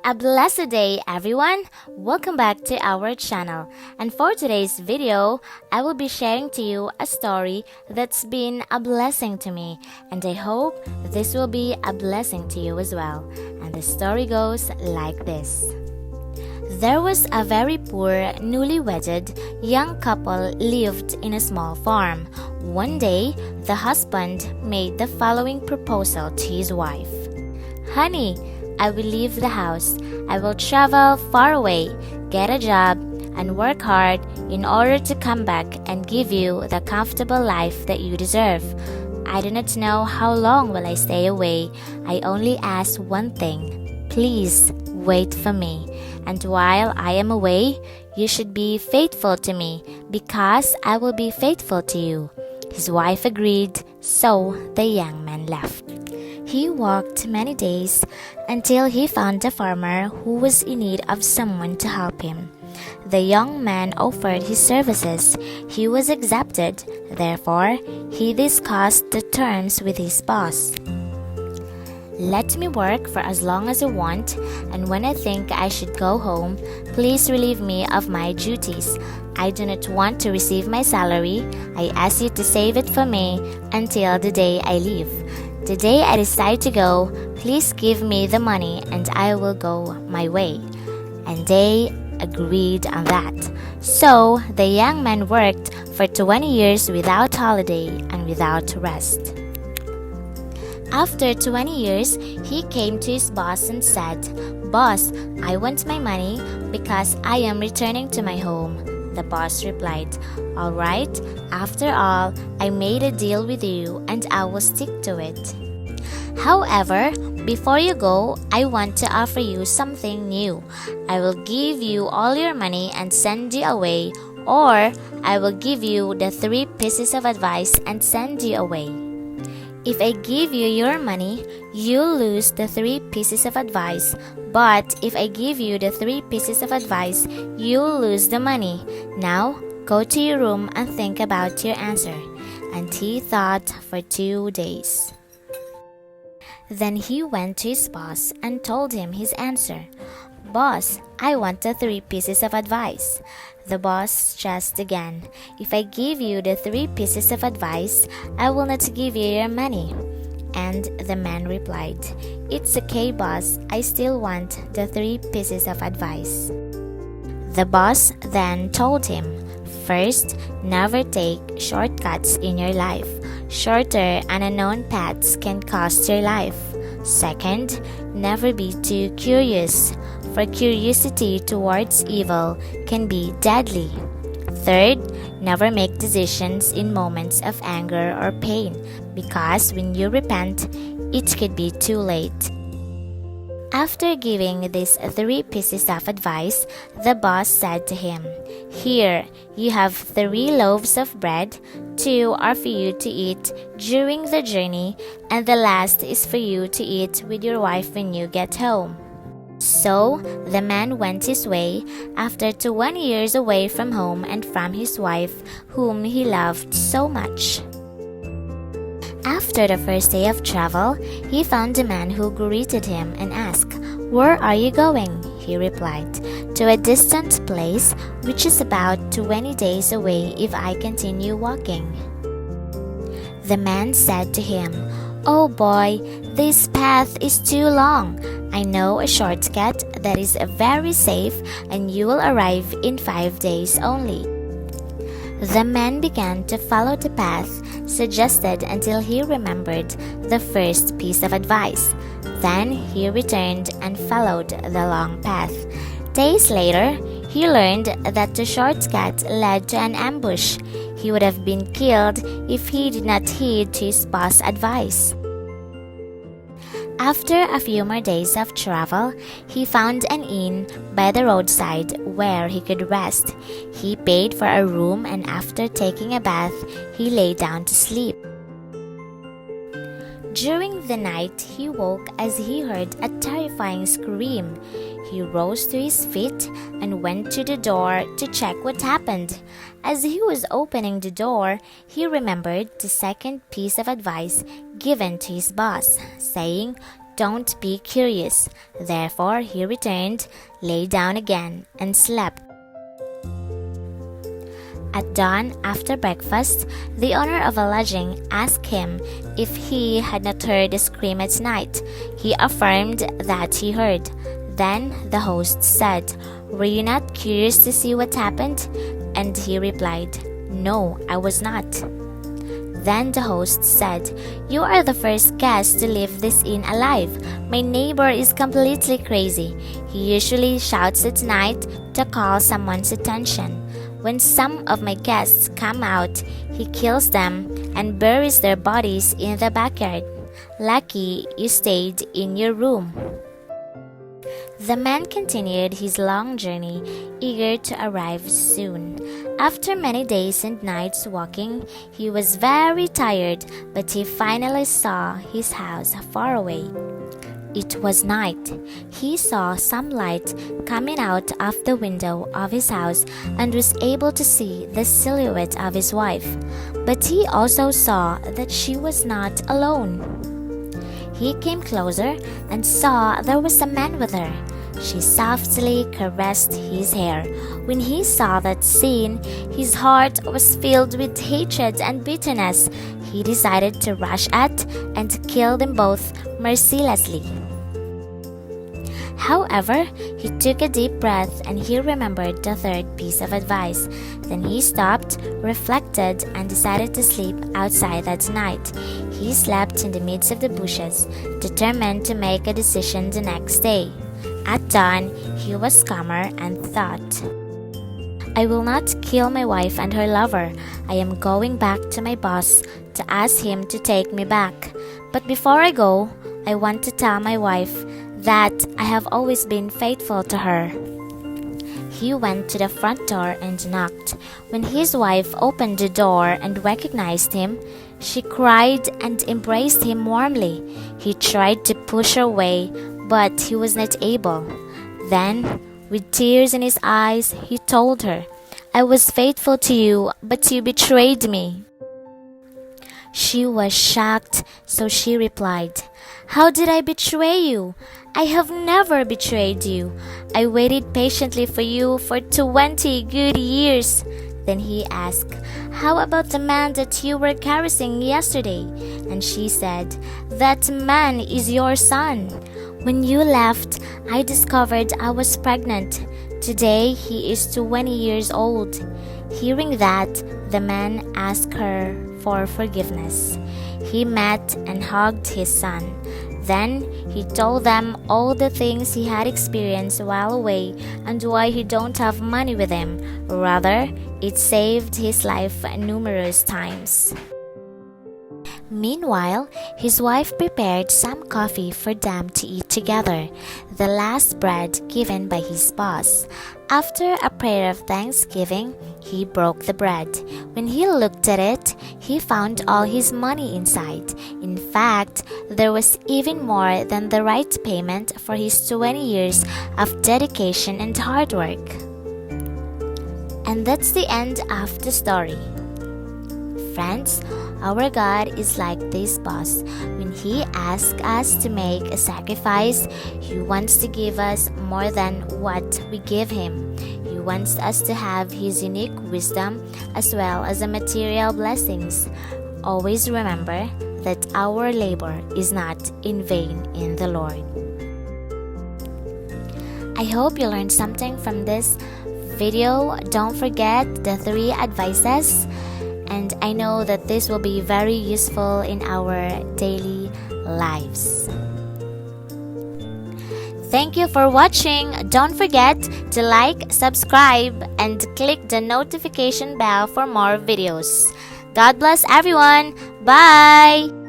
A blessed day, everyone! Welcome back to our channel. And for today's video, I will be sharing to you a story that's been a blessing to me, and I hope this will be a blessing to you as well. And the story goes like this. There was a very poor, newly wedded young couple lived in a small farm. One day, the husband made the following proposal to his wife. "Honey, I will leave the house. I will travel far away, get a job, and work hard in order to come back and give you the comfortable life that you deserve. I do not know how long will I stay away. I only ask one thing. Please wait for me. And while I am away, you should be faithful to me, because I will be faithful to you." His wife agreed, so the young man left. He walked many days until he found a farmer who was in need of someone to help him. The young man offered his services. He was accepted. Therefore, he discussed the terms with his boss. "Let me work for as long as I want, and when I think I should go home, please relieve me of my duties. I do not want to receive my salary. I ask you to save it for me until the day I leave. The day I decide to go, please give me the money and I will go my way." And they agreed on that. So the young man worked for 20 years without holiday and without rest. After 20 years, he came to his boss and said, "Boss, I want my money because I am returning to my home." The boss replied, "All right, after all, I made a deal with you and I will stick to it. However, before you go, I want to offer you something new. I will give you all your money and send you away, or I will give you the 3 pieces of advice and send you away. If I give you your money, you'll lose the 3 pieces of advice. But if I give you the 3 pieces of advice, you'll lose the money. Now, go to your room and think about your answer." And he thought for 2 days. Then he went to his boss and told him his answer. "Boss, I want the 3 pieces of advice." The boss stressed again, "If I give you the 3 pieces of advice, I will not give you your money." And the man replied, "It's okay, boss. I still want the 3 pieces of advice." The boss then told him, "First, never take shortcuts in your life. Shorter and unknown paths can cost your life. Second, never be too curious, for curiosity towards evil can be deadly. Third, never make decisions in moments of anger or pain, because when you repent, it could be too late." After giving these 3 pieces of advice, the boss said to him, "Here, you have 3 loaves of bread. 2 are for you to eat during the journey, and the last is for you to eat with your wife when you get home." So the man went his way after 20 years away from home and from his wife, whom he loved so much. After the first day of travel, he found a man who greeted him and asked, "Where are you going?" He replied, "To a distant place, which is about 20 days away if I continue walking." The man said to him, "Oh boy, this path is too long. I know a shortcut that is very safe, and you will arrive in 5 days only." The man began to follow the path suggested until he remembered the first piece of advice. Then he returned and followed the long path. Days later, he learned that the shortcut led to an ambush. He would have been killed if he did not heed to his boss' advice. After a few more days of travel, he found an inn by the roadside where he could rest. He paid for a room, and after taking a bath, he lay down to sleep. During the night, he woke as he heard a terrifying scream. He rose to his feet and went to the door to check what happened. As he was opening the door, he remembered the second piece of advice given to his boss, saying, Don't be curious." Therefore he returned, lay down again, and slept. At dawn, after breakfast, the owner of a lodging asked him if he had not heard a scream at night. He affirmed that he heard. Then the host said, "Were you not curious to see what happened?" And he replied, "No, I was not." Then the host said, "You are the first guest to leave this inn alive. My neighbor is completely crazy. He usually shouts at night to call someone's attention. When some of my guests come out, he kills them and buries their bodies in the backyard. Lucky you stayed in your room." The man continued his long journey, eager to arrive soon. After many days and nights walking, he was very tired, but he finally saw his house far away. It was night. He saw some light coming out of the window of his house and was able to see the silhouette of his wife. But he also saw that she was not alone. He came closer and saw there was a man with her. She softly caressed his hair. When he saw that scene, his heart was filled with hatred and bitterness. He decided to rush at and kill them both mercilessly. However, he took a deep breath and he remembered the third piece of advice. Then he stopped, reflected, and decided to sleep outside that night. He slept in the midst of the bushes, determined to make a decision the next day. At dawn, he was calmer and thought, "I will not kill my wife and her lover. I am going back to my boss to ask him to take me back. But before I go, I want to tell my wife that I have always been faithful to her." He went to the front door and knocked. When his wife opened the door and recognized him, she cried and embraced him warmly. He tried to push her away, but he was not able. Then, with tears in his eyes, he told her, "I was faithful to you, but you betrayed me." She was shocked, so she replied, "How did I betray you? I have never betrayed you. I waited patiently for you for 20 good years." Then he asked, "How about the man that you were caressing yesterday?" And she said, "That man is your son. When you left, I discovered I was pregnant. Today he is 20 years old." Hearing that, the man asked her for forgiveness. He met and hugged his son. Then he told them all the things he had experienced while away and why he don't have money with him. Rather, it saved his life numerous times. Meanwhile, his wife prepared some coffee for them to eat together, the last bread given by his boss. After a prayer of thanksgiving, he broke the bread. When he looked at it, he found all his money inside. In fact, there was even more than the right payment for his 20 years of dedication and hard work. And that's the end of the story. Friends, our God is like this boss. When He asks us to make a sacrifice, He wants to give us more than what we give Him. He wants us to have His unique wisdom as well as the material blessings. Always remember that our labor is not in vain in the Lord. I hope you learned something from this video. Don't forget the 3 advices. And I know that this will be very useful in our daily lives. Thank you for watching. Don't forget to like, subscribe, and click the notification bell for more videos. God bless everyone. Bye!